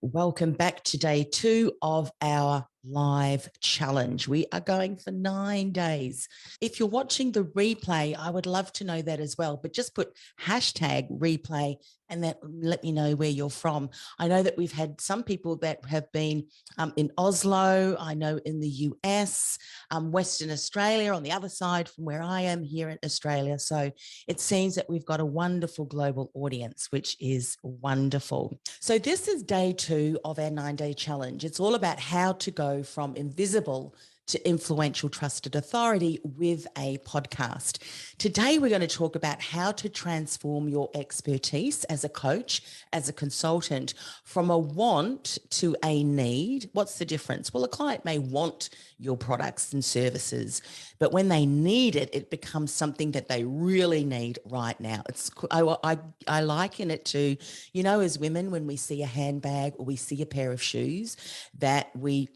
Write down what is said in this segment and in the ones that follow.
Welcome back to day 2 of our live challenge. We are going for 9 days. If you're watching the replay, I would love to know that as well, but just put hashtag replay and that let me know where you're from. I know that we've had some people that have been in Oslo, I know in the US, Western Australia on the other side from where I am here in Australia. So it seems that we've got a wonderful global audience, which is wonderful. So this is day 2 of our 9-day challenge. It's all about how to go from invisible to influential trusted authority with a podcast. Today, we're going to talk about how to transform your expertise as a coach, as a consultant, from a want to a need. What's the difference? Well, a client may want your products and services, but when they need it, it becomes something that they really need right now. I liken it to, as women, when we see a handbag or we see a pair of shoes that we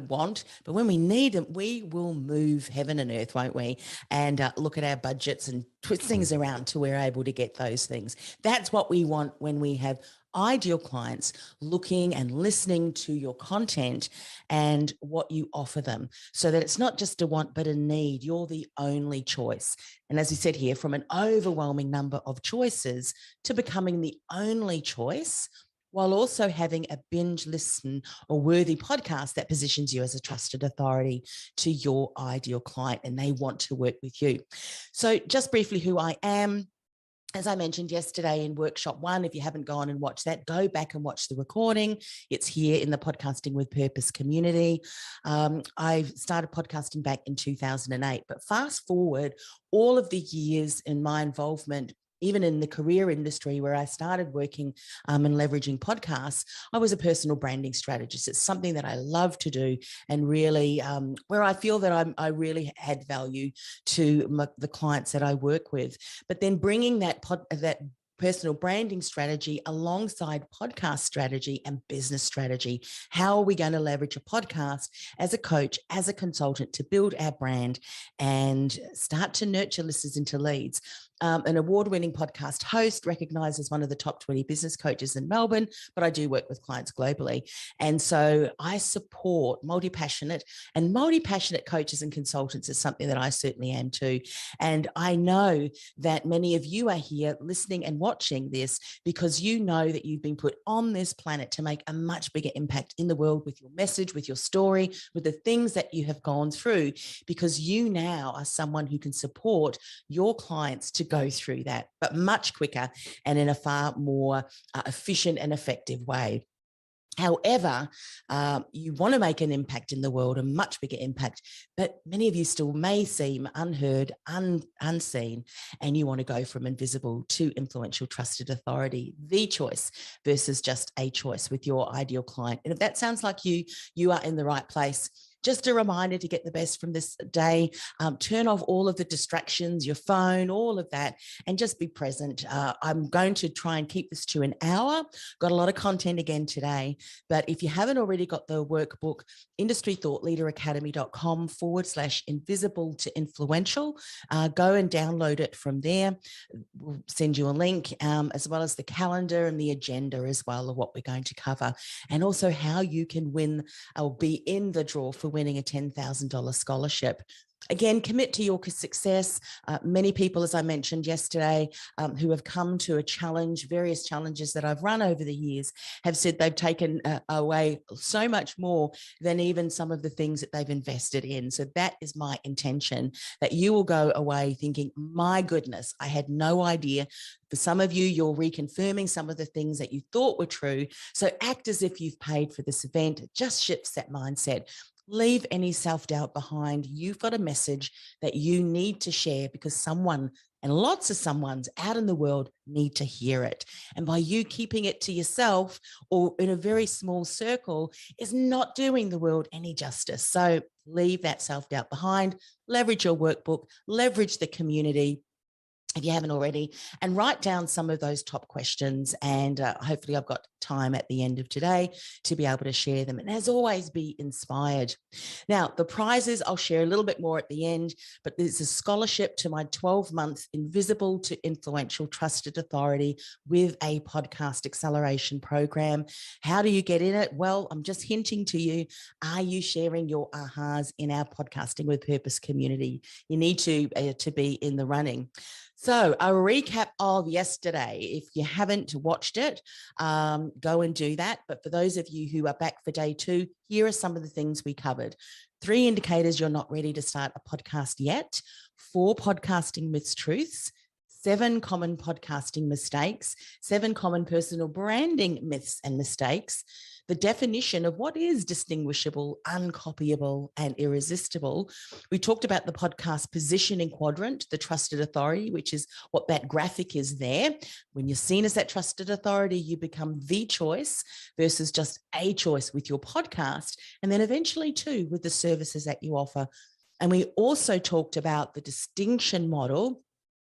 want, but when we need them, we will move heaven and earth, won't we? And look at our budgets and twist things around till we're able to get those things. That's what we want when we have ideal clients looking and listening to your content and what you offer them, so that it's not just a want, but a need. You're the only choice. And as we said here, from an overwhelming number of choices to becoming the only choice, while also having a binge listen or worthy podcast that positions you as a trusted authority to your ideal client, and they want to work with you. So just briefly who I am. As I mentioned yesterday in workshop 1, if you haven't gone and watched that, go back and watch the recording. It's here in the Podcasting with Purpose community. I started podcasting back in 2008, but fast forward all of the years in my involvement, even in the career industry where I started working and leveraging podcasts, I was a personal branding strategist. It's something that I love to do, and really where I feel that I really add value to the clients that I work with. But then bringing that personal branding strategy alongside podcast strategy and business strategy. How are we going to leverage a podcast as a coach, as a consultant, to build our brand and start to nurture listeners into leads? An award-winning podcast host, recognized as one of the top 20 business coaches in Melbourne, but I do work with clients globally. And so I support multi-passionate coaches and consultants is something that I certainly am too. And I know that many of you are here listening and watching this because you know that you've been put on this planet to make a much bigger impact in the world with your message, with your story, with the things that you have gone through, because you now are someone who can support your clients to go through that, but much quicker and in a far more efficient and effective way. However, you want to make an impact in the world, a much bigger impact, but many of you still may seem unheard, unseen, and you want to go from invisible to influential trusted authority, the choice versus just a choice with your ideal client. And if that sounds like you are in the right place. Just a reminder to get the best from this day. Turn off all of the distractions, your phone, all of that, and just be present. I'm going to try and keep this to an hour. Got a lot of content again today, but if you haven't already got the workbook, industrythoughtleaderacademy.com/invisible to influential, go and download it from there. We'll send you a link, as well as the calendar and the agenda as well of what we're going to cover, and also how you can win or be in the draw for winning a $10,000 scholarship. Again, commit to your success. Many people, as I mentioned yesterday, who have come to a challenge, various challenges that I've run over the years, have said they've taken away so much more than even some of the things that they've invested in. So that is my intention, that you will go away thinking, my goodness, I had no idea. For some of you, you're reconfirming some of the things that you thought were true. So act as if you've paid for this event. It just shifts that mindset. Leave any self-doubt behind. You've got a message that you need to share because someone, and lots of someones out in the world, need to hear it. And by you keeping it to yourself or in a very small circle is not doing the world any justice. So leave that self-doubt behind, leverage your workbook, leverage the community, if you haven't already, and write down some of those top questions. And hopefully I've got time at the end of today to be able to share them. And as always, be inspired. Now, the prizes, I'll share a little bit more at the end, but there's a scholarship to my 12-month Invisible to Influential Trusted Authority with a podcast acceleration program. How do you get in it? Well, I'm just hinting to you, are you sharing your ahas in our Podcasting with Purpose community? You need to be in the running. So a recap of yesterday, if you haven't watched it, go and do that. But for those of you who are back for day 2, here are some of the things we covered. 3 indicators you're not ready to start a podcast yet. 4 podcasting myths, truths. 7 common podcasting mistakes. 7 common personal branding myths and mistakes. The definition of what is distinguishable, uncopyable, and irresistible. We talked about the podcast positioning quadrant, the trusted authority, which is what that graphic is there. When you're seen as that trusted authority, you become the choice versus just a choice with your podcast. And then eventually too, with the services that you offer. And we also talked about the distinction model,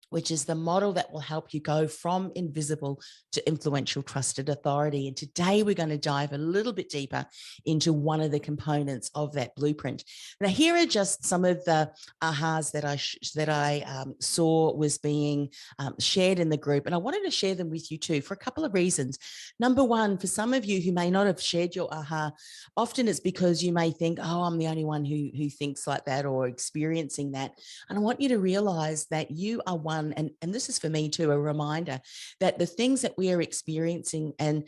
which is the model that will help you go from invisible to influential trusted authority. And today we're going to dive a little bit deeper into one of the components of that blueprint. Now, here are just some of the ahas that I saw was being shared in the group. And I wanted to share them with you too for a couple of reasons. Number one, for some of you who may not have shared your aha, often it's because you may think, oh, I'm the only one who thinks like that or experiencing that. And I want you to realize that you are one. And this is for me too, a reminder that the things that we are experiencing, and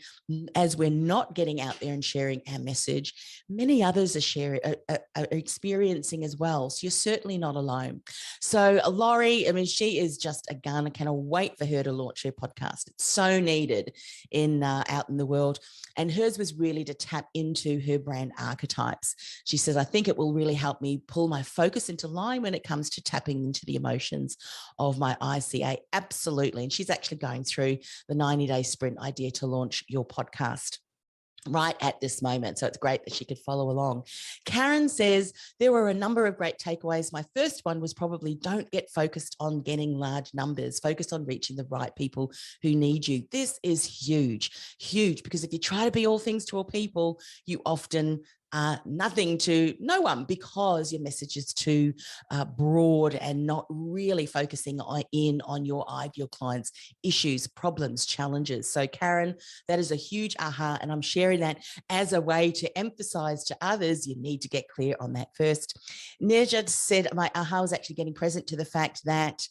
as we're not getting out there and sharing our message, many others are experiencing as well. So you're certainly not alone. So Laurie, I mean, she is just a gun. I cannot wait for her to launch her podcast. It's so needed out in the world. And hers was really to tap into her brand archetypes. She says, I think it will really help me pull my focus into line when it comes to tapping into the emotions of my ICA. Absolutely. And she's actually going through the 90-day sprint idea to launch your podcast right at this moment. So it's great that she could follow along. Karen says, there were a number of great takeaways. My first one was probably don't get focused on getting large numbers, focus on reaching the right people who need you. This is huge, huge, because if you try to be all things to all people, you often nothing to no one, because your message is too broad and not really focusing on your ideal clients' issues, problems, challenges. So Karen, that is a huge aha, and I'm sharing that as a way to emphasize to others, you need to get clear on that first. Nejat said, my aha was actually getting present to the fact that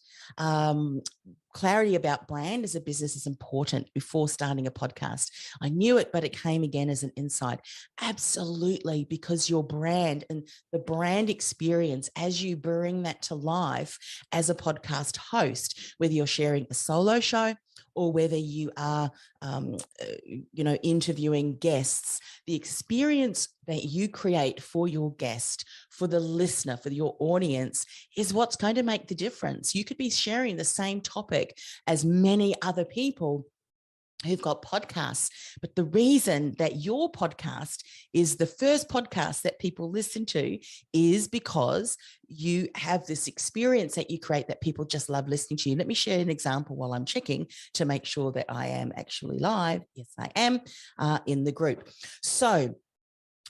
clarity about brand as a business is important before starting a podcast. I knew it, but it came again as an insight. Absolutely, because your brand and the brand experience, as you bring that to life as a podcast host, whether you're sharing a solo show or whether you are, interviewing guests, the experience that you create for your guest, for the listener, for your audience, is what's going to make the difference. You could be sharing the same topic as many other people who've got podcasts, but the reason that your podcast is the first podcast that people listen to is because you have this experience that you create that people just love listening to you. Let me share an example while I'm checking to make sure that I am actually live. Yes, I am in the group. So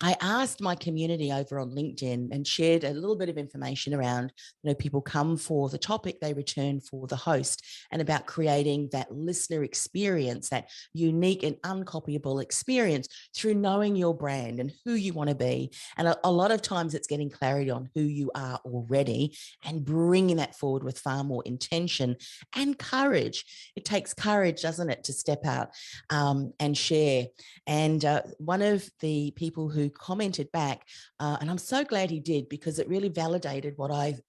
I asked my community over on LinkedIn and shared a little bit of information around, people come for the topic, they return for the host, and about creating that listener experience, that unique and uncopyable experience through knowing your brand and who you want to be. And a lot of times it's getting clarity on who you are already and bringing that forward with far more intention and courage. It takes courage, doesn't it, to step out and share. And one of the people who commented back, and I'm so glad he did, because it really validated what I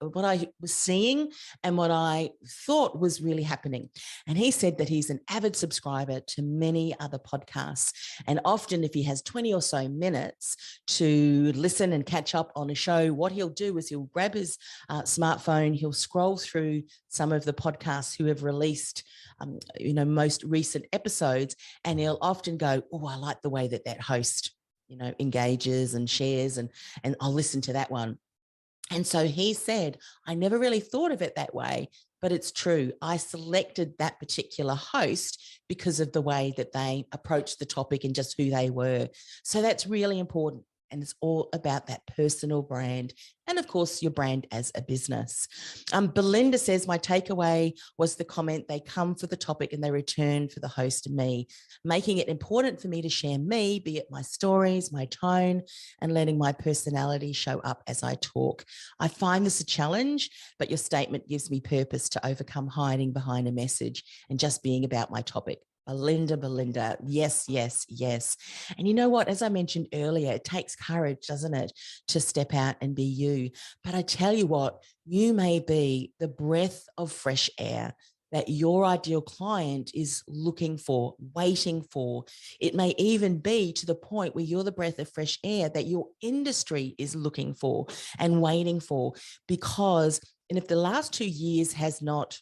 was seeing and what I thought was really happening. And he said that he's an avid subscriber to many other podcasts, and often if he has 20 or so minutes to listen and catch up on a show, what he'll do is he'll grab his smartphone, he'll scroll through some of the podcasts who have released most recent episodes, and he'll often go, oh, I like the way that host engages and shares, and I'll listen to that one. And so he said, I never really thought of it that way, but it's true. I selected that particular host because of the way that they approached the topic and just who they were. So that's really important. And it's all about that personal brand. And of course, your brand as a business. Belinda says, my takeaway was the comment, they come for the topic and they return for the host and me, making it important for me to share me, be it my stories, my tone, and letting my personality show up as I talk. I find this a challenge, but your statement gives me purpose to overcome hiding behind a message and just being about my topic. Belinda, yes, yes, yes. And you know what? As I mentioned earlier, it takes courage, doesn't it, to step out and be you. But I tell you what, you may be the breath of fresh air that your ideal client is looking for, waiting for. It may even be to the point where you're the breath of fresh air that your industry is looking for and waiting for. Because, and if the last 2 years has not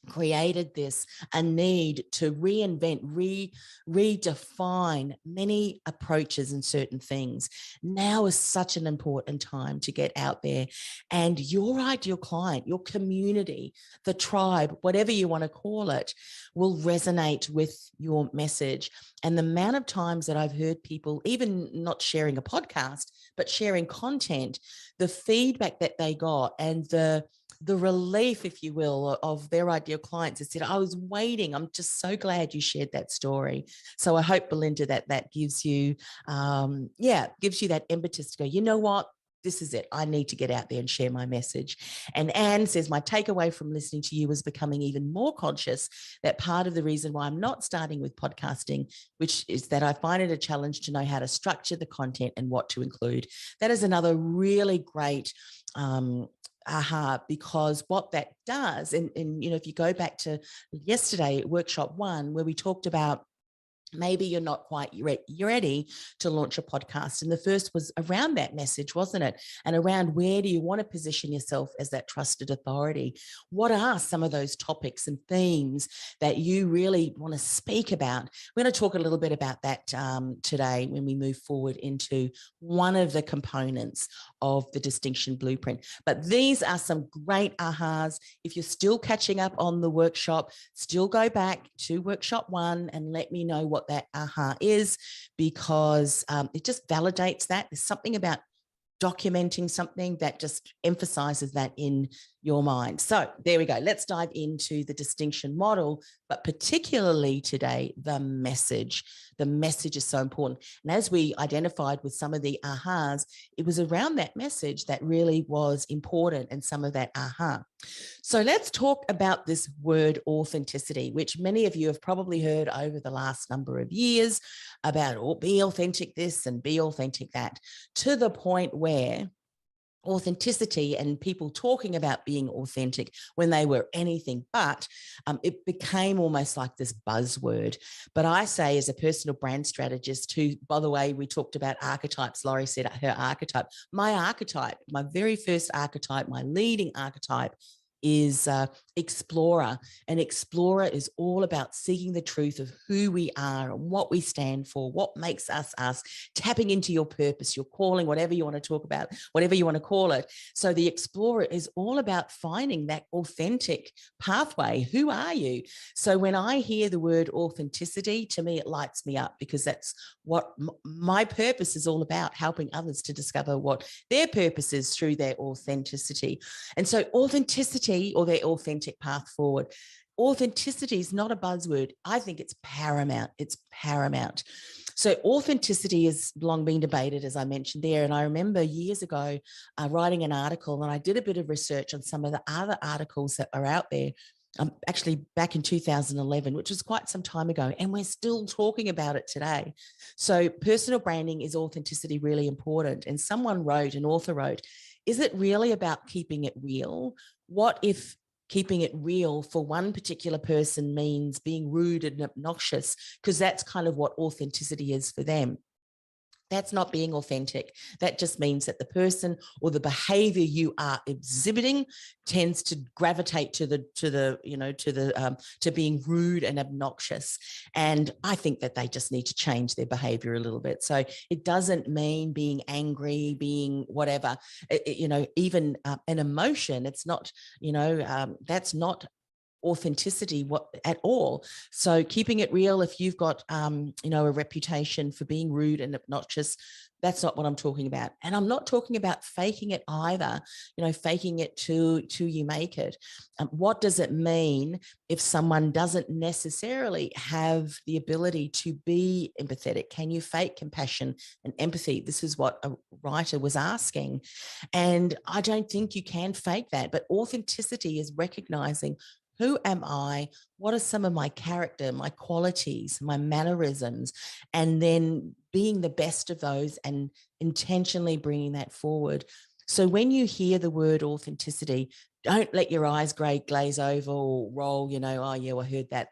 created this a need to reinvent, redefine many approaches and certain things. Now is such an important time to get out there, and your ideal client, your community, the tribe, whatever you want to call it, will resonate with your message. And the amount of times that I've heard people, even not sharing a podcast, but sharing content, the feedback that they got and the relief, if you will, of their ideal clients that said, I was waiting. I'm just so glad you shared that story. So I hope, Belinda, that gives you, gives you that impetus to go, you know what? This is it. I need to get out there and share my message. And Anne says, my takeaway from listening to you was becoming even more conscious that part of the reason why I'm not starting with podcasting, which is that I find it a challenge to know how to structure the content and what to include. That is another really great because what that does, and you know, if you go back to yesterday, workshop 1, where we talked about maybe you're not quite ready to launch a podcast. And the first was around that message, wasn't it? And around where do you want to position yourself as that trusted authority? What are some of those topics and themes that you really want to speak about? We're going to talk a little bit about that today when we move forward into one of the components of the Distinction Blueprint. But these are some great ahas. If you're still catching up on the workshop, still go back to workshop 1 and let me know what that aha is, because it just validates that. There's something about documenting something that just emphasizes that in your mind. So there we go. Let's dive into the distinction model, but particularly today, the message. The message is so important. And as we identified with some of the ahas, it was around that message that really was important and some of that aha. So let's talk about this word authenticity, which many of you have probably heard over the last number of years about, oh, be authentic this and be authentic that, to the point where authenticity and people talking about being authentic when they were anything but, it became almost like this buzzword. But I say, as a personal brand strategist, who, by the way, we talked about archetypes. Laurie said her archetype. My very first archetype, my leading archetype is explorer. And explorer is all about seeking the truth of who we are and what we stand for, what makes us us, tapping into your purpose, your calling, whatever you want to talk about, whatever you want to call it. So the explorer is all about finding that authentic pathway. Who are you? So when I hear the word authenticity, to me, it lights me up, because that's what my purpose is all about, helping others to discover what their purpose is through their authenticity. And so authenticity, or their authentic path forward. Authenticity is not a buzzword. I think it's paramount. It's paramount. So authenticity has long been debated, as I mentioned there. And I remember years ago writing an article, and I did a bit of research on some of the other articles that are out there, actually back in 2011, which was quite some time ago, and we're still talking about it today. So personal branding, is authenticity really important? And an author wrote, is it really about keeping it real? What if keeping it real for one particular person means being rude and obnoxious? Because that's kind of what authenticity is for them. That's not being authentic. That just means that the person or the behavior you are exhibiting tends to gravitate to being rude and obnoxious. And I think that they just need to change their behavior a little bit. So it doesn't mean being angry, being whatever, even an emotion. It's not, that's not authenticity at all. So keeping it real, if you've got a reputation for being rude and obnoxious, that's not what I'm talking about. And I'm not talking about faking it either, faking it till you make it. What does it mean if someone doesn't necessarily have the ability to be empathetic? Can you fake compassion and empathy? This is what a writer was asking. And I don't think you can fake that, but authenticity is recognizing, who am I? What are some of my character, my qualities, my mannerisms? And then being the best of those and intentionally bringing that forward. So when you hear the word authenticity, don't let your eyes glaze over or roll, oh, yeah, I heard that,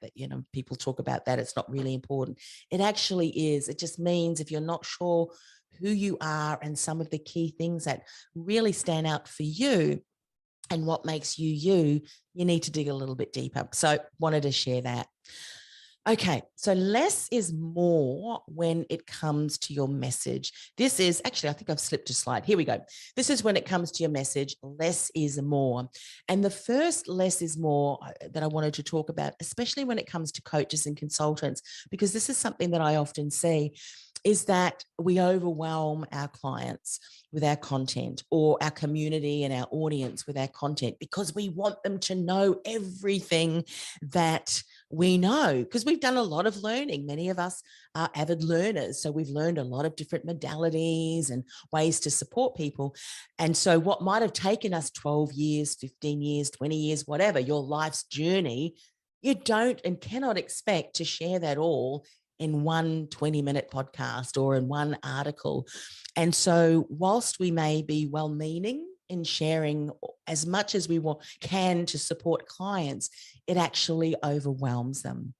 people talk about that. It's not really important. It actually is. It just means if you're not sure who you are and some of the key things that really stand out for you, and what makes you need to dig a little bit deeper. So wanted to share that. Okay, so less is more when it comes to your message. This is actually, I think I've slipped a slide. Here we go. This is when it comes to your message, less is more. And the first less is more that I wanted to talk about, especially when it comes to coaches and consultants, because this is something that I often see, is that we overwhelm our clients with our content, or our community and our audience with our content, because we want them to know everything that we know, because we've done a lot of learning. Many of us are avid learners. So we've learned a lot of different modalities and ways to support people. And so what might have taken us 12 years, 15 years, 20 years, whatever, your life's journey, you don't and cannot expect to share that all in one 20-minute podcast or in one article. And so whilst we may be well-meaning in sharing as much as we can to support clients, it actually overwhelms them.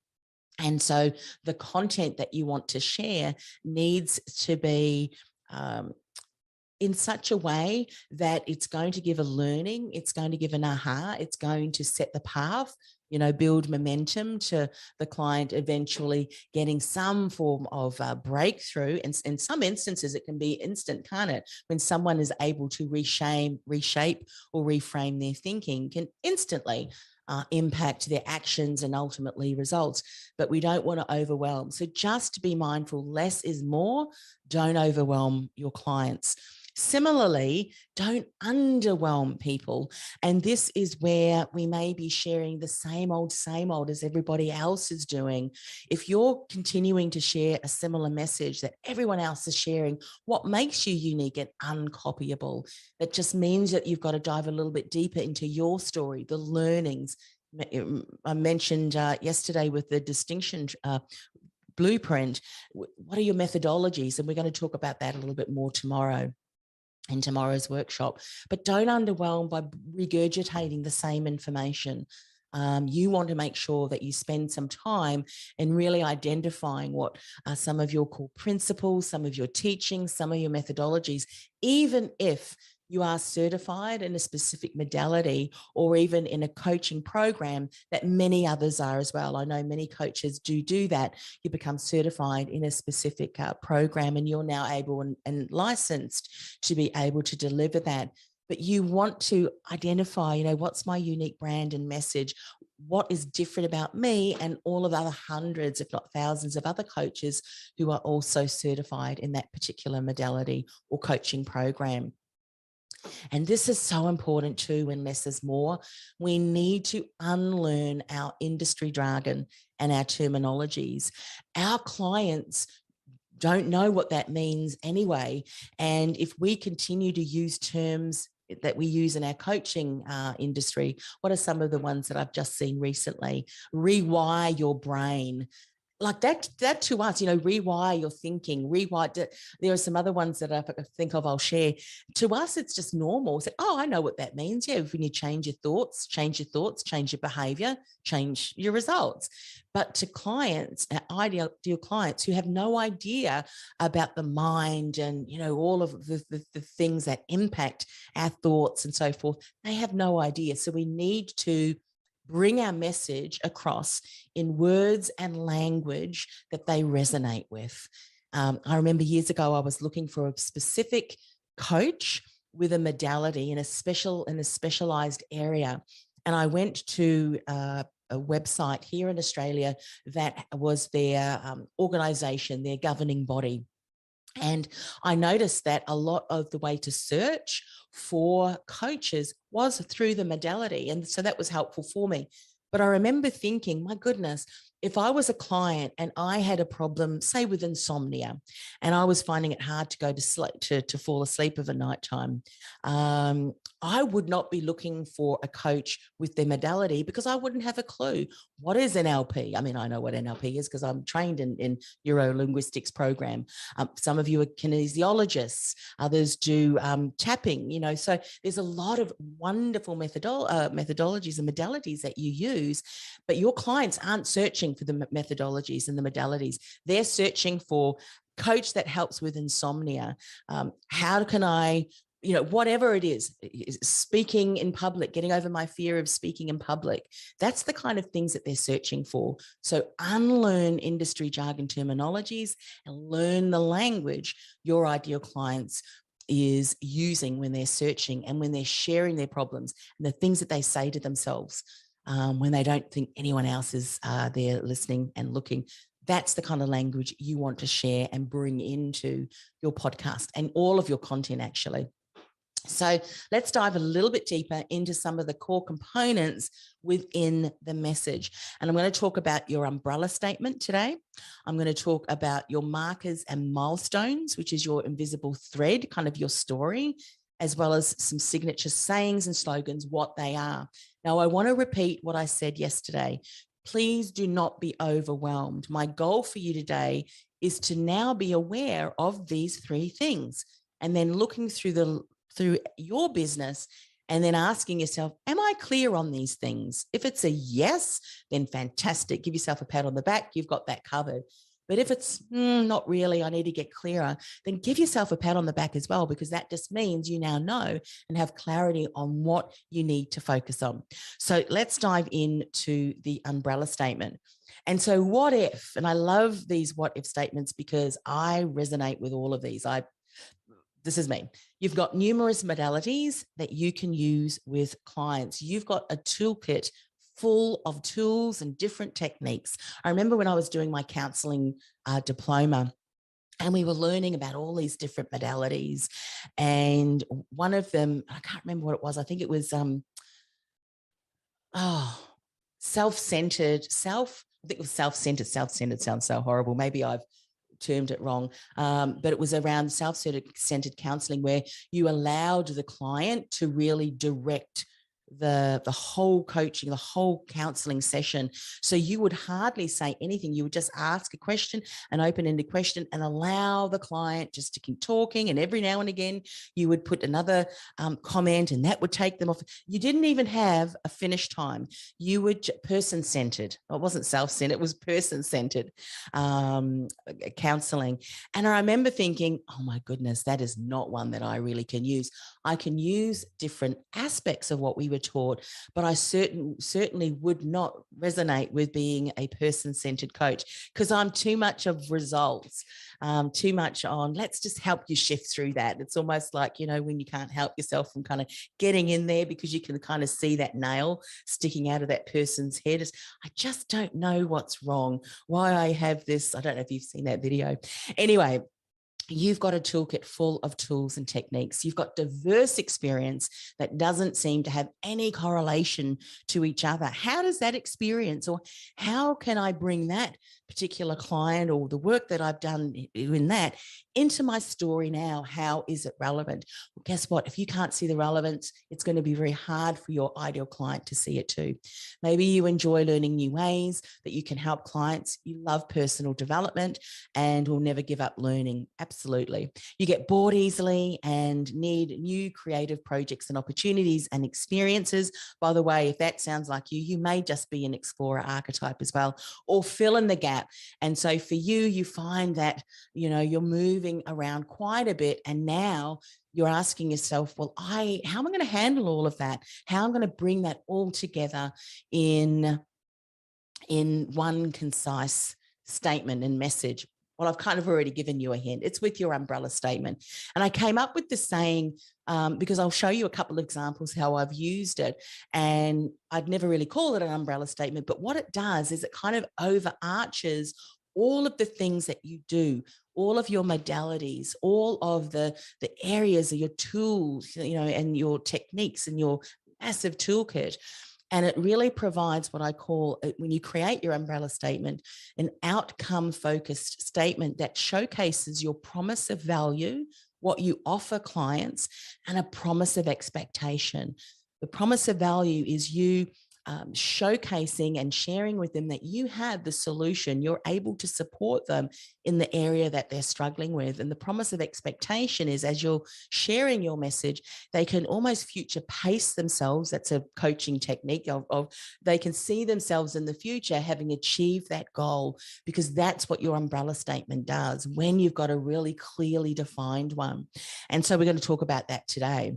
And so the content that you want to share needs to be in such a way that it's going to give a learning, it's going to give an aha, it's going to set the path, build momentum to the client eventually getting some form of breakthrough. And in some instances, it can be instant, can't it? When someone is able to reshape or reframe their thinking, can instantly impact their actions and ultimately results. But we don't want to overwhelm. So just be mindful, less is more. Don't overwhelm your clients. Similarly, don't underwhelm people. And this is where we may be sharing the same old as everybody else is doing. If you're continuing to share a similar message that everyone else is sharing, what makes you unique and uncopyable? That just means that you've got to dive a little bit deeper into your story, the learnings. I mentioned yesterday with the distinction blueprint, what are your methodologies? And we're going to talk about that a little bit more tomorrow in tomorrow's workshop. But don't underwhelm by regurgitating the same information. You want to make sure that you spend some time in really identifying what are some of your core principles, some of your teachings, some of your methodologies, even if you are certified in a specific modality or even in a coaching program that many others are as well. I know many coaches do that. You become certified in a specific program, and you're now able and licensed to be able to deliver that. But you want to identify, what's my unique brand and message? What is different about me and all of the other hundreds, if not thousands of other coaches who are also certified in that particular modality or coaching program? And this is so important too, when less is more. We need to unlearn our industry jargon and our terminologies. Our clients don't know what that means anyway. And if we continue to use terms that we use in our coaching industry, what are some of the ones that I've just seen recently? Rewire your brain. like that to us, rewire your thinking, there are some other ones that I think of, I'll share. To us, it's just normal. It's like, oh, I know what that means. Yeah, when you change your thoughts, change your behavior, change your results. But to clients, ideal clients who have no idea about the mind and, all of the things that impact our thoughts and so forth, they have no idea. So we need to bring our message across in words and language that they resonate with. I remember years ago, I was looking for a specific coach with a modality in a specialized area. And I went to a website here in Australia that was their organization, their governing body. And I noticed that a lot of the way to search for coaches was through the modality. And so that was helpful for me. But I remember thinking, my goodness, if I was a client and I had a problem, say with insomnia, and I was finding it hard to go to sleep, to fall asleep of a nighttime, I would not be looking for a coach with their modality because I wouldn't have a clue. What is NLP? I mean, I know what NLP is because I'm trained in neuro-linguistics program. Some of you are kinesiologists, others do tapping, so there's a lot of wonderful methodologies and modalities that you use, but your clients aren't searching for the methodologies and the modalities. They're searching for coach that helps with insomnia. How can I, whatever it is, speaking in public, getting over my fear of speaking in public. That's the kind of things that they're searching for. So unlearn industry jargon terminologies and learn the language your ideal clients is using when they're searching and when they're sharing their problems and the things that they say to themselves when they don't think anyone else is there listening and looking. That's the kind of language you want to share and bring into your podcast and all of your content, actually. So let's dive a little bit deeper into some of the core components within the message. And I'm going to talk about your umbrella statement today. I'm going to talk about your markers and milestones, which is your invisible thread, kind of your story, as well as some signature sayings and slogans, what they are. Now, I want to repeat what I said yesterday. Please do not be overwhelmed. My goal for you today is to now be aware of these three things and then looking through your business and then asking yourself, am I clear on these things? If it's a yes, then fantastic. Give yourself a pat on the back. You've got that covered. But if it's not really, I need to get clearer, then give yourself a pat on the back as well, because that just means you now know and have clarity on what you need to focus on. So let's dive into the umbrella statement. And so what if, and I love these what if statements because I resonate with all of these. This is me. You've got numerous modalities that you can use with clients. You've got a toolkit full of tools and different techniques. I remember when I was doing my counseling diploma, and we were learning about all these different modalities. And one of them, I can't remember what it was. I think it was self-centered. I think it was self-centered. Self-centered sounds so horrible. Maybe I've termed it wrong, but it was around self-centered counseling, where you allowed the client to really direct the whole coaching, the whole counseling session. So you would hardly say anything. You would just ask a question, an open-ended question, and allow the client just to keep talking. And every now and again, you would put another comment, and that would take them off. You didn't even have a finish time. You were person-centered. It wasn't self-centered. It was person-centered counseling. And I remember thinking, oh my goodness, that is not one that I really can use. I can use different aspects of what we were taught, but I certainly would not resonate with being a person-centered coach, because I'm too much of results, too much on let's just help you shift through that. It's almost like, when you can't help yourself from kind of getting in there because you can kind of see that nail sticking out of that person's head. I just don't know what's wrong, why I have this. I don't know if you've seen that video. Anyway, you've got a toolkit full of tools and techniques. You've got diverse experience that doesn't seem to have any correlation to each other. How does that experience, or how can I bring that particular client or the work that I've done in that into my story now. How is it relevant? Well, guess what? If you can't see the relevance, it's going to be very hard for your ideal client to see it too. Maybe you enjoy learning new ways that you can help clients. You love personal development and will never give up learning. Absolutely. You get bored easily and need new creative projects and opportunities and experiences. By the way, if that sounds like you may just be an explorer archetype as well, or fill in the gap. And so for you, you find that, you're moving around quite a bit. And now you're asking yourself, well, how am I going to handle all of that? How am I going to bring that all together in one concise statement and message? Well, I've kind of already given you a hint. It's with your umbrella statement. And I came up with the saying because I'll show you a couple of examples how I've used it. And I'd never really call it an umbrella statement, but what it does is it kind of overarches all of the things that you do, all of your modalities, all of the areas of your tools, and your techniques and your massive toolkit. And it really provides what I call, when you create your umbrella statement, an outcome-focused statement that showcases your promise of value, what you offer clients, and a promise of expectation. The promise of value is you showcasing and sharing with them that you have the solution. You're able to support them in the area that they're struggling with. And the promise of expectation is, as you're sharing your message, they can almost future pace themselves. That's a coaching technique of they can see themselves in the future having achieved that goal, because that's what your umbrella statement does when you've got a really clearly defined one. And so we're going to talk about that today.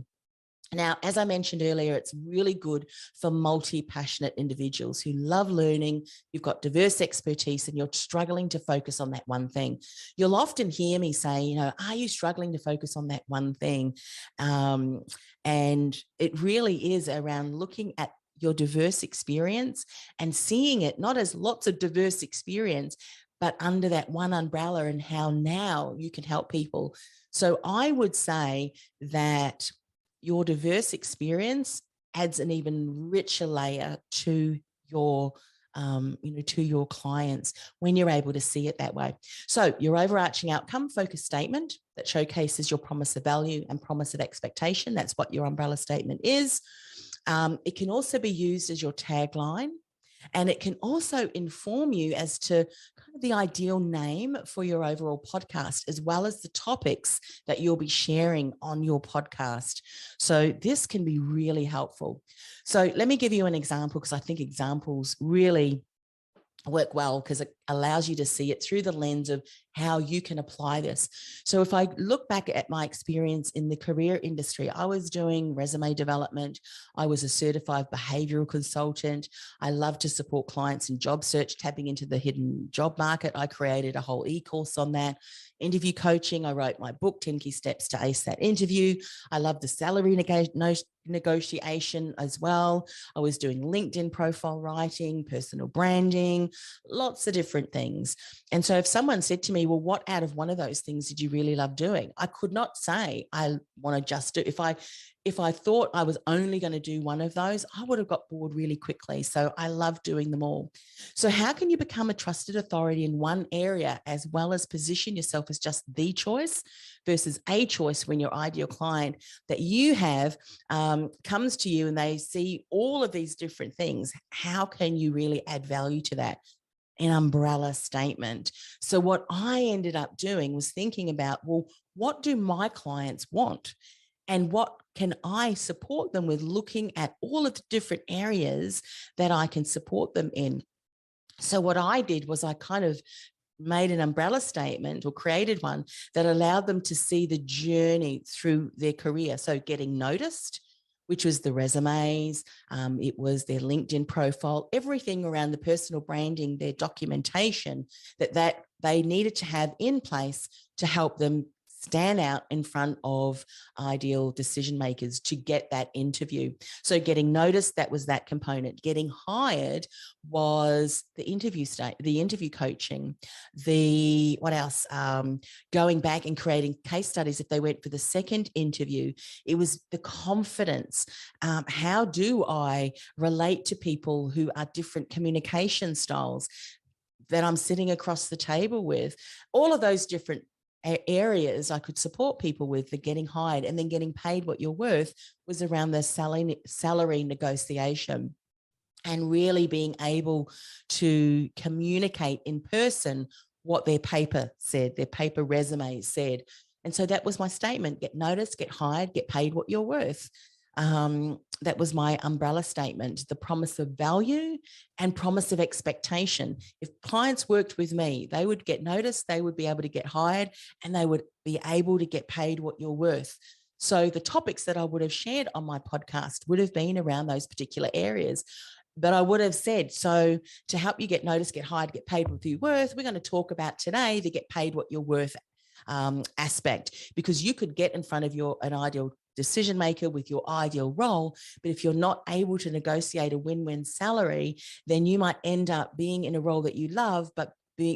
Now, as I mentioned earlier, it's really good for multi-passionate individuals who love learning. You've got diverse expertise and you're struggling to focus on that one thing. You'll often hear me say, are you struggling to focus on that one thing? And it really is around looking at your diverse experience and seeing it not as lots of diverse experience, but under that one umbrella, and how now you can help people. So I would say that your diverse experience adds an even richer layer to your to your clients when you're able to see it that way. So your overarching outcome focused statement that showcases your promise of value and promise of expectation. That's what your umbrella statement is. It can also be used as your tagline. And it can also inform you as to kind of the ideal name for your overall podcast, as well as the topics that you'll be sharing on your podcast. So this can be really helpful. So let me give you an example, because I think examples really work well, because it allows you to see it through the lens of how you can apply this. So if I look back at my experience in the career industry, I was doing resume development. I was a certified behavioral consultant. I love to support clients in job search, tapping into the hidden job market. I created a whole e-course on that. Interview coaching. I wrote my book, 10 Key Steps to Ace That Interview. I love the salary negotiation as well. I was doing LinkedIn profile writing, personal branding, lots of different things. And so if someone said to me, well, what out of one of those things did you really love doing? I could not say I want to just do. If I thought I was only going to do one of those, I would have got bored really quickly. So I love doing them all. So how can you become a trusted authority in one area, as well as position yourself as just the choice versus a choice when your ideal client that you have comes to you and they see all of these different things? How can you really add value to that? An umbrella statement. So what I ended up doing was thinking about, well, what do my clients want? And what can I support them with, looking at all of the different areas that I can support them in? So what I did was I kind of made an umbrella statement, or created one, that allowed them to see the journey through their career. So getting noticed, which was the resumes, it was their LinkedIn profile, everything around the personal branding, their documentation that they needed to have in place to help them stand out in front of ideal decision makers to get that interview. So getting noticed, that was that component. Getting hired was the interview coaching. What else? Going back and creating case studies if they went for the second interview. It was the confidence. How do I relate to people who are different communication styles? that I'm sitting across the table with. All of those different areas I could support people with, the getting hired and then getting paid what you're worth, was around the salary negotiation, and really being able to communicate in person what their paper said, their paper resume said. And so that was my statement: get noticed, get hired, get paid what you're worth. That was my umbrella statement: the promise of value and promise of expectation. If clients worked with me, they would get noticed, they would be able to get hired, and they would be able to get paid what you're worth. So the topics that I would have shared on my podcast would have been around those particular areas. But I would have said, so to help you get noticed, get hired, get paid what you're worth, we're going to talk about today the get paid what you're worth aspect, because you could get in front of an ideal decision maker with your ideal role, but if you're not able to negotiate a win-win salary, then you might end up being in a role that you love, but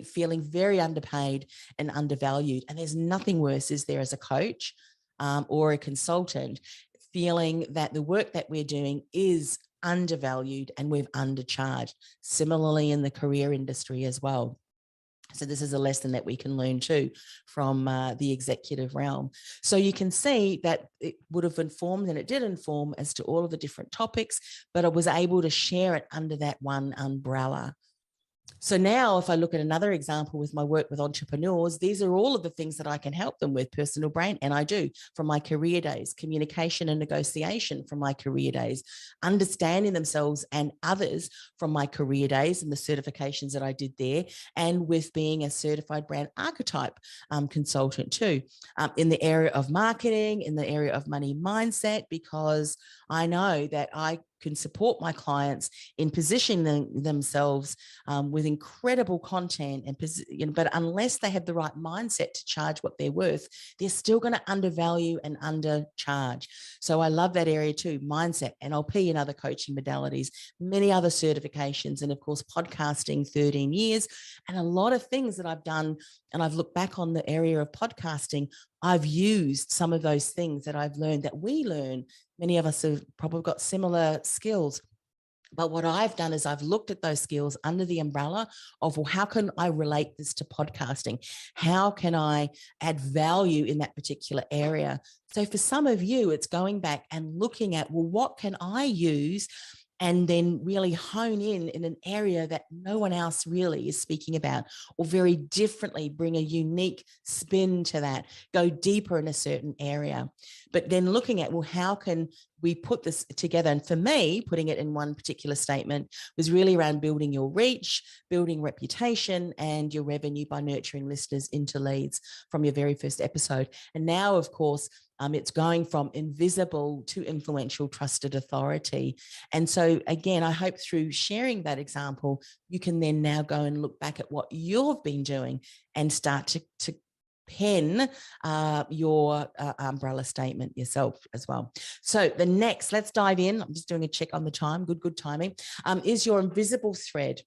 feeling very underpaid and undervalued. And there's nothing worse, is there, as a coach or a consultant, feeling that the work that we're doing is undervalued and we've undercharged. Similarly in the career industry as well. So this is a lesson that we can learn too from the executive realm. So you can see that it would have informed, and it did inform, as to all of the different topics, but I was able to share it under that one umbrella. So now if I look at another example with my work with entrepreneurs, these are all of the things that I can help them with: personal brand, and I do, from my career days, communication and negotiation from my career days, understanding themselves and others from my career days and the certifications that I did there, and with being a certified brand archetype consultant too, in the area of marketing, in the area of money mindset, because I know that I can support my clients in positioning themselves with incredible content, but unless they have the right mindset to charge what they're worth, they're still going to undervalue and undercharge. So I love that area too: mindset, NLP and other coaching modalities, many other certifications, and of course podcasting, 13 years, and a lot of things that I've done. And I've looked back on the area of podcasting, I've used some of those things that I've learned, that we learn. Many of us have probably got similar skills. But what I've done is I've looked at those skills under the umbrella of, well, how can I relate this to podcasting? How can I add value in that particular area? So for some of you, it's going back and looking at, well, what can I use? And then really hone in an area that no one else really is speaking about, or very differently, bring a unique spin to that, go deeper in a certain area. But then looking at, well, how can we put this together? And for me, putting it in one particular statement was really around building your reach, building reputation, and your revenue by nurturing listeners into leads from your very first episode. And now, of course, it's going from invisible to influential, trusted authority. And so again, I hope through sharing that example, you can then now go and look back at what you've been doing and start to pen your umbrella statement yourself as well. So the next, let's dive in. I'm just doing a check on the time. Good timing. Is your invisible thread.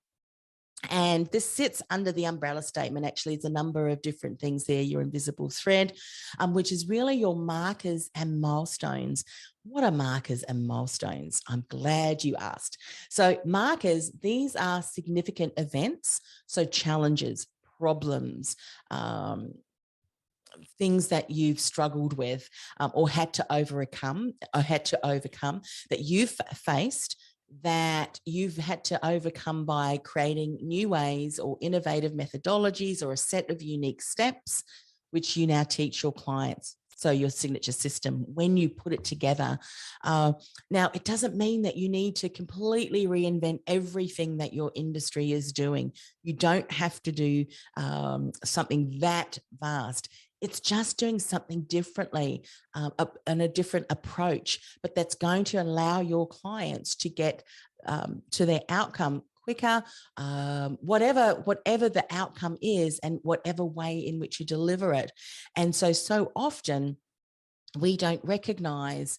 And this sits under the umbrella statement. Actually, it's a number of different things there. Your invisible thread, which is really your markers and milestones. What are markers and milestones? I'm glad you asked. So markers, these are significant events. So challenges, problems, things that you've struggled with or had to overcome that you've faced, that you've had to overcome by creating new ways or innovative methodologies or a set of unique steps, which you now teach your clients. So your signature system, when you put it together. Now, it doesn't mean that you need to completely reinvent everything that your industry is doing. You don't have to do something that vast. It's just doing something differently and a different approach, but that's going to allow your clients to get to their outcome quicker, whatever the outcome is, and whatever way in which you deliver it. And so often we don't recognize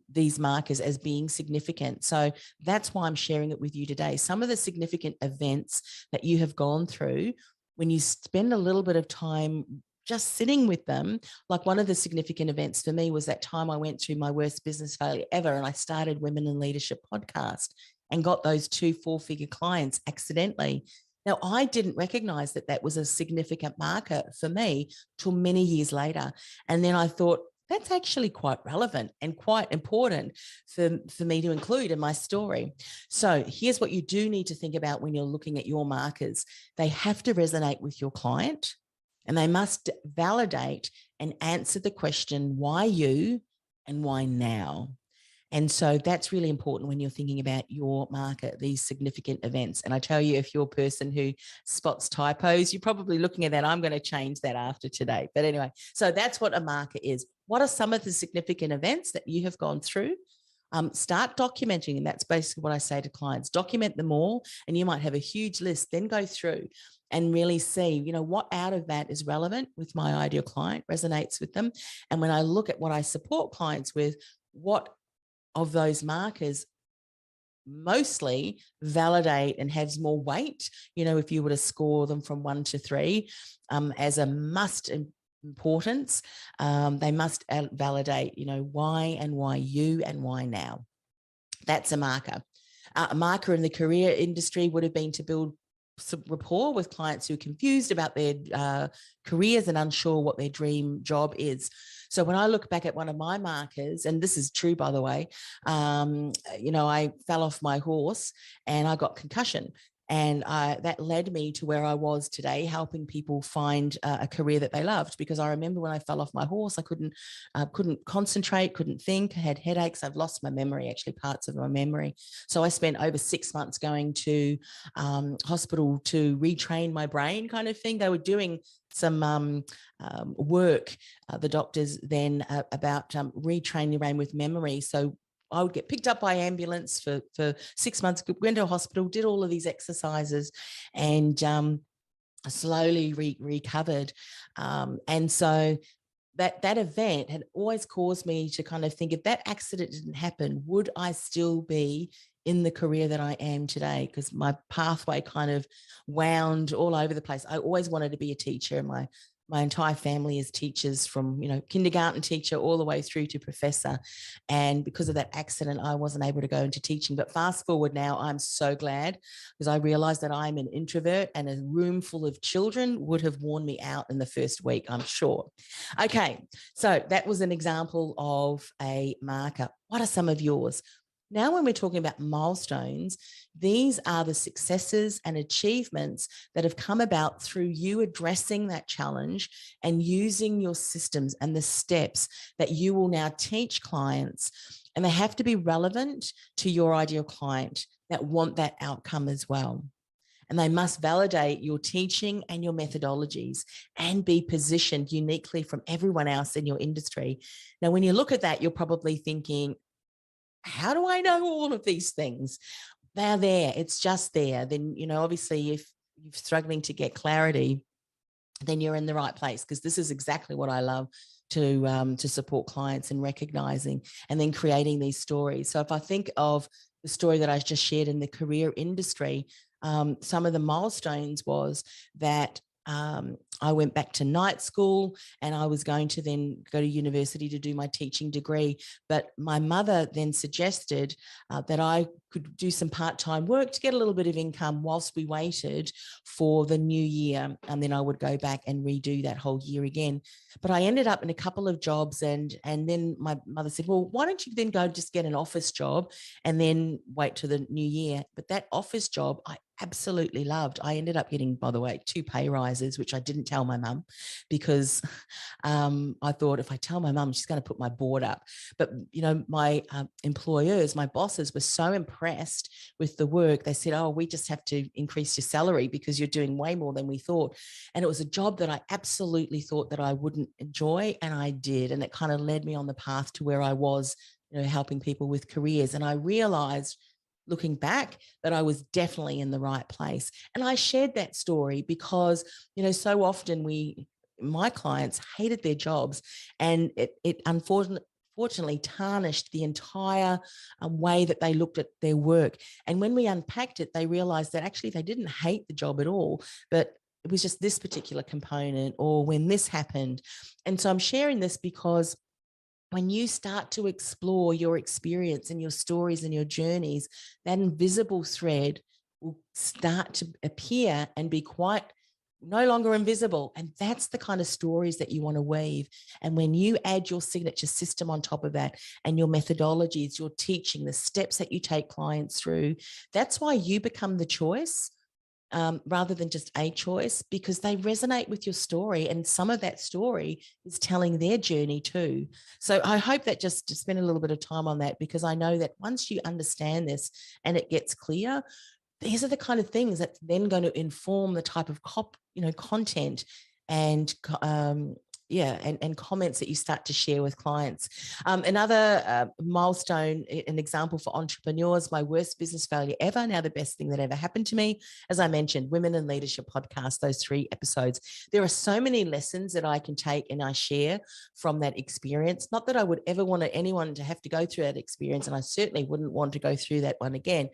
these markers as being significant. So that's why I'm sharing it with you today. Some of the significant events that you have gone through, when you spend a little bit of time just sitting with them. Like one of the significant events for me was that time I went through my worst business failure ever, and I started Women in Leadership podcast and got those 2 4-figure clients accidentally. Now, I didn't recognize that that was a significant marker for me till many years later. And then I thought, that's actually quite relevant and quite important for me to include in my story. So here's what you do need to think about when you're looking at your markers. They have to resonate with your client, and they must validate and answer the question, why you and why now? And so that's really important when you're thinking about your market, these significant events. And I tell you, if you're a person who spots typos, you're probably looking at that. I'm going to change that after today. But anyway, so that's what a market is. What are some of the significant events that you have gone through? Start documenting, and that's basically what I say to clients. Document them all, and you might have a huge list. Then go through and really see, what out of that is relevant with my ideal client, resonates with them. And when I look at what I support clients with, what of those markers mostly validate and has more weight, if you were to score them from 1 to 3 as a must importance, they must validate, why and why you and why now. That's a marker. A marker in the career industry would have been to build some rapport with clients who are confused about their careers and unsure what their dream job is. So when I look back at one of my markers, and this is true, by the way, I fell off my horse and I got concussion. And that led me to where I was today, helping people find a career that they loved. Because I remember when I fell off my horse, I couldn't concentrate, couldn't think, I had headaches. I've lost my memory, actually parts of my memory. So I spent over 6 months going to hospital to retrain my brain, kind of thing. They were doing some work, the doctors then, about retraining your brain with memory. So I would get picked up by ambulance for 6 months, went to a hospital, did all of these exercises, and slowly recovered. And so that event had always caused me to kind of think, if that accident didn't happen, would I still be in the career that I am today? Because my pathway kind of wound all over the place. I always wanted to be a teacher, and my entire family is teachers, from kindergarten teacher all the way through to professor. And because of that accident, I wasn't able to go into teaching. But fast forward now, I'm so glad, because I realized that I'm an introvert, and a room full of children would have worn me out in the first week, I'm sure. Okay, so that was an example of a marker. What are some of yours? Now, when we're talking about milestones, these are the successes and achievements that have come about through you addressing that challenge and using your systems and the steps that you will now teach clients. And they have to be relevant to your ideal client that want that outcome as well. And they must validate your teaching and your methodologies and be positioned uniquely from everyone else in your industry. Now, when you look at that, you're probably thinking, how do I know all of these things? They're there. It's just there. Then, obviously, if you're struggling to get clarity, then you're in the right place, because this is exactly what I love to support clients in recognizing and then creating these stories. So if I think of the story that I just shared in the career industry, some of the milestones was that I went back to night school, and I was going to then go to university to do my teaching degree. But my mother then suggested that I could do some part-time work to get a little bit of income whilst we waited for the new year. And then I would go back and redo that whole year again. But I ended up in a couple of jobs, and then my mother said, well, why don't you then go just get an office job and then wait till the new year? But that office job, I absolutely loved. I ended up getting, by the way, 2 pay rises, which I didn't tell my mum, because I thought, if I tell my mum, she's going to put my board up. But, my employers, my bosses were so impressed with the work. They said, oh, we just have to increase your salary because you're doing way more than we thought. And it was a job that I absolutely thought that I wouldn't enjoy, and I did. And it kind of led me on the path to where I was, helping people with careers. And I realized, looking back, that I was definitely in the right place. And I shared that story because, so often my clients hated their jobs, and it unfortunately tarnished the entire way that they looked at their work. And when we unpacked it, they realized that actually they didn't hate the job at all, but it was just this particular component, or when this happened. And so I'm sharing this because when you start to explore your experience and your stories and your journeys, that invisible thread will start to appear and be quite no longer invisible. And that's the kind of stories that you want to weave. And when you add your signature system on top of that and your methodologies, your teaching, the steps that you take clients through, that's why you become the choice. Rather than just a choice, because they resonate with your story, and some of that story is telling their journey too. So I hope that just to spend a little bit of time on that, because I know that once you understand this and it gets clear, these are the kind of things that's then going to inform the type of content and and comments that you start to share with clients. Another milestone, an example for entrepreneurs, my worst business failure ever, now the best thing that ever happened to me. As I mentioned, Women in Leadership podcast, those 3 episodes. There are so many lessons that I can take and I share from that experience. Not that I would ever want anyone to have to go through that experience, and I certainly wouldn't want to go through that one again,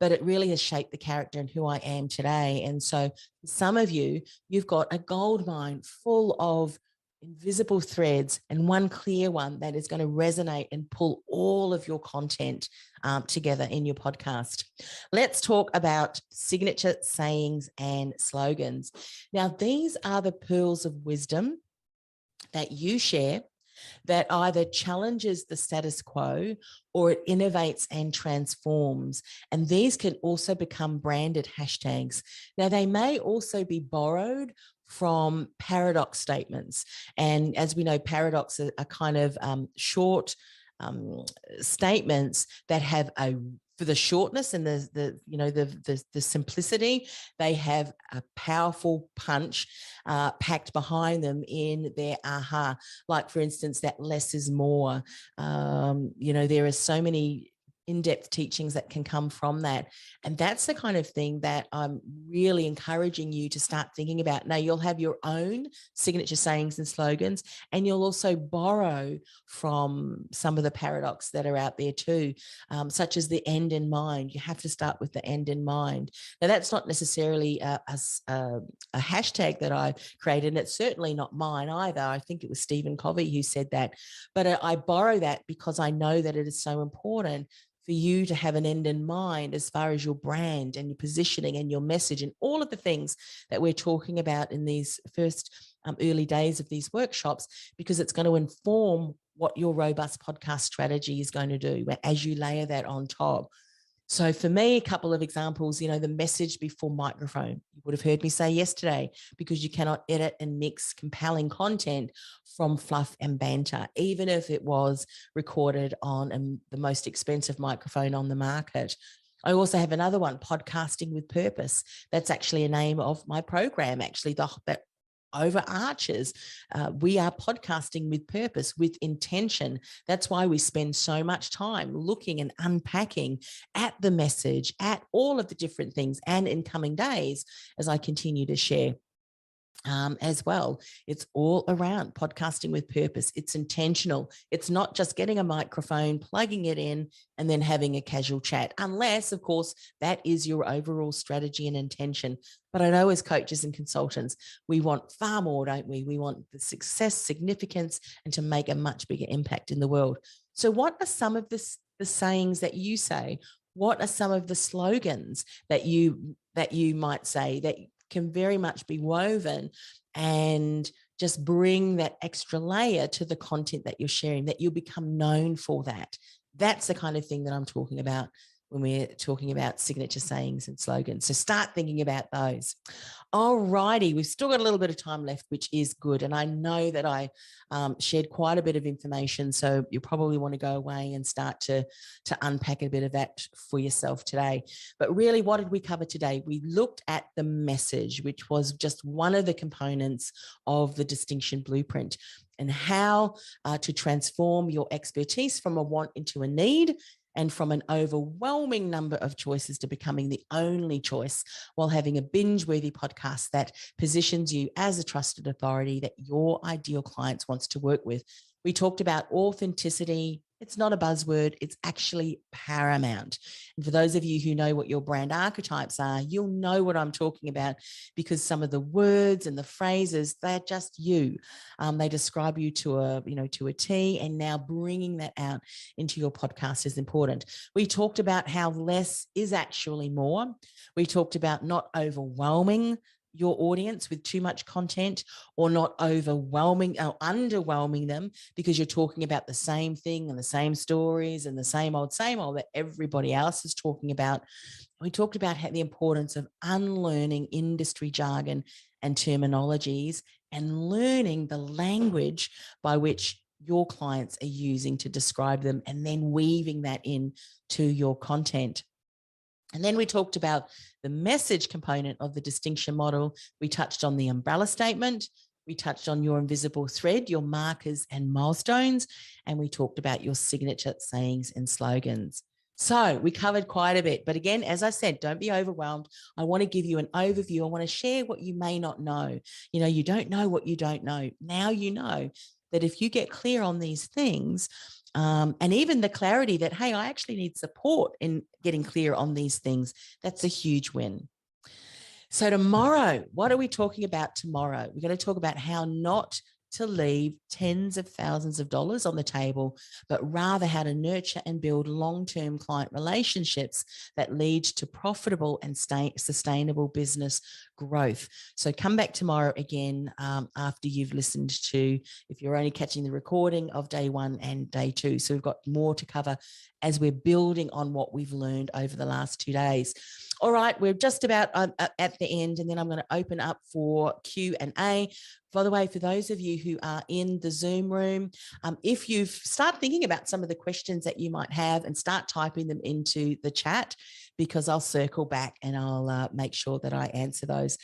but it really has shaped the character and who I am today. And so some of you, you've got a gold mine full of invisible threads and one clear one that is going to resonate and pull all of your content together in your podcast. Let's talk about signature sayings and slogans. Now, these are the pearls of wisdom that you share that either challenges the status quo or it innovates and transforms. And these can also become branded hashtags. Now, they may also be borrowed from paradox statements. And as we know, paradox are kind of short statements that have for the shortness and the simplicity, they have a powerful punch packed behind them in their aha. Like, for instance, that less is more. There are so many in-depth teachings that can come from that. And that's the kind of thing that I'm really encouraging you to start thinking about. Now, you'll have your own signature sayings and slogans, and you'll also borrow from some of the paradox that are out there too, such as the end in mind. You have to start with the end in mind. Now, that's not necessarily a hashtag that I created, and it's certainly not mine either. I think it was Stephen Covey who said that. But I borrow that because I know that it is so important for you to have an end in mind as far as your brand and your positioning and your message and all of the things that we're talking about in these first early days of these workshops, because it's going to inform what your robust podcast strategy is going to do as you layer that on top. So for me, a couple of examples, the message before microphone. You would have heard me say yesterday, because you cannot edit and mix compelling content from fluff and banter, even if it was recorded on the most expensive microphone on the market. I also have another one, Podcasting with Purpose. That's actually a name of my program, actually, that overarches. We are podcasting with purpose, with intention. That's why we spend so much time looking and unpacking at the message, at all of the different things. And in coming days, as I continue to share as well, it's all around podcasting with purpose. It's intentional. It's not just getting a microphone, plugging it in, and then having a casual chat, unless, of course, that is your overall strategy and intention. But I know as coaches and consultants, we want far more, don't we? We want the success, significance, and to make a much bigger impact in the world. So what are some of the sayings that you say? What are some of the slogans that you might say that can very much be woven and just bring that extra layer to the content that you're sharing, that you'll become known for that? That's the kind of thing that I'm talking about when we're talking about signature sayings and slogans. So start thinking about those. All righty, we've still got a little bit of time left, which is good. And I know that I shared quite a bit of information, so you probably want to go away and start to unpack a bit of that for yourself today. But really, what did we cover today? We looked at the message, which was just one of the components of the distinction blueprint, and how to transform your expertise from a want into a need, and from an overwhelming number of choices to becoming the only choice, while having a binge-worthy podcast that positions you as a trusted authority that your ideal clients wants to work with. We talked about authenticity, It's not a buzzword. It's actually paramount. And for those of you who know what your brand archetypes are, you'll know what I'm talking about, because some of the words and the phrases, they're just you. They describe you to a T, and now bringing that out into your podcast is important. We talked about how less is actually more. We talked about not overwhelming your audience with too much content, or not overwhelming or underwhelming them because you're talking about the same thing and the same stories and the same old that everybody else is talking about. We talked about the importance of unlearning industry jargon and terminologies and learning the language by which your clients are using to describe them, and then weaving that in to your content. And then we talked about the message component of the distinction model. We touched on the umbrella statement. We touched on your invisible thread, your markers and milestones. And we talked about your signature sayings and slogans. So we covered quite a bit. But again, as I said, don't be overwhelmed. I want to give you an overview. I want to share what you may not know. You don't know what you don't know. Now you know that if you get clear on these things, and even the clarity that, hey, I actually need support in getting clear on these things, that's a huge win. So tomorrow, what are we talking about tomorrow? We're going to talk about how not to leave tens of thousands of dollars on the table, but rather how to nurture and build long-term client relationships that lead to profitable and sustainable business growth. So come back tomorrow again after you've listened to, if you're only catching the recording of day 1 and day 2. So we've got more to cover as we're building on what we've learned over the last 2 days. All right, we're just about at the end, and then I'm going to open up for Q&A. By the way, for those of you who are in the Zoom room, if you start thinking about some of the questions that you might have and start typing them into the chat, because I'll circle back and I'll make sure that I answer those.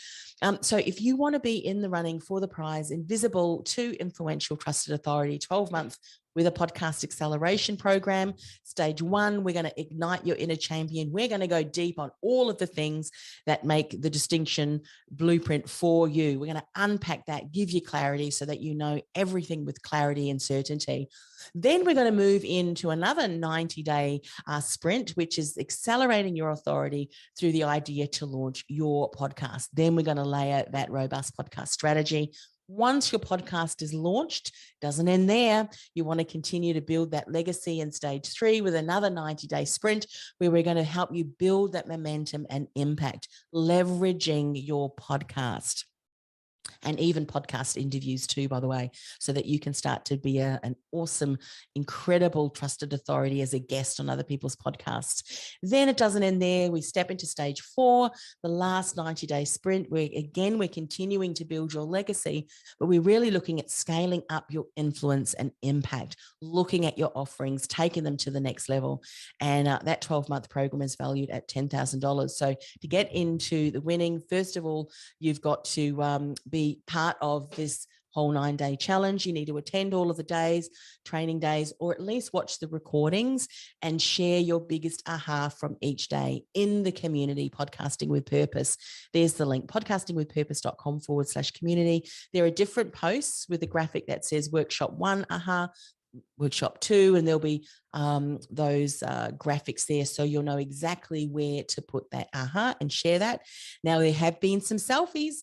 So if you want to be in the running for the prize, Invisible to Influential Trusted Authority, 12-month with a podcast acceleration program. Stage 1, we're going to ignite your inner champion. We're going to go deep on all of the things that make the distinction blueprint for you. We're going to unpack that, give you clarity so that you know everything with clarity and certainty. Then we're going to move into another 90-day sprint, which is accelerating your authority through the idea to launch your podcast. Then we're going to lay out that robust podcast strategy. Once your podcast is launched, doesn't end there. You want to continue to build that legacy in stage 3 with another 90-day sprint, where we're going to help you build that momentum and impact, leveraging your podcast. And even podcast interviews too, by the way, so that you can start to be an awesome, incredible, trusted authority as a guest on other people's podcasts. Then it doesn't end there. We step into stage 4, the last 90-day sprint, where again, we're continuing to build your legacy, but we're really looking at scaling up your influence and impact, looking at your offerings, taking them to the next level. And that 12-month program is valued at $10,000. So to get into the winning, first of all, you've got to be part of this whole 9-day challenge. You need to attend all of the days, training days, or at least watch the recordings and share your biggest aha from each day in the community, Podcasting with Purpose. There's the link, podcastingwithpurpose.com/community. There are different posts with a graphic that says workshop 1 aha, workshop 2, and there'll be those graphics there, so you'll know exactly where to put that aha and share that. Now, there have been some selfies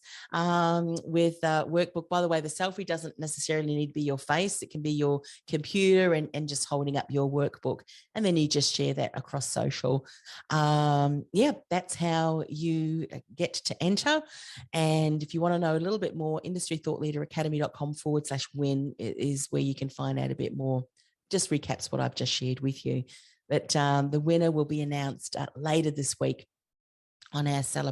with workbook. By the way, the selfie doesn't necessarily need to be your face. It can be your computer and just holding up your workbook, and then you just share that across social. Yeah, that's how you get to enter. And if you want to know a little bit more, industrythoughtleaderacademy.com/win is where you can find out a bit more. Just recaps what I've just shared with you. But the winner will be announced later this week on our celebration.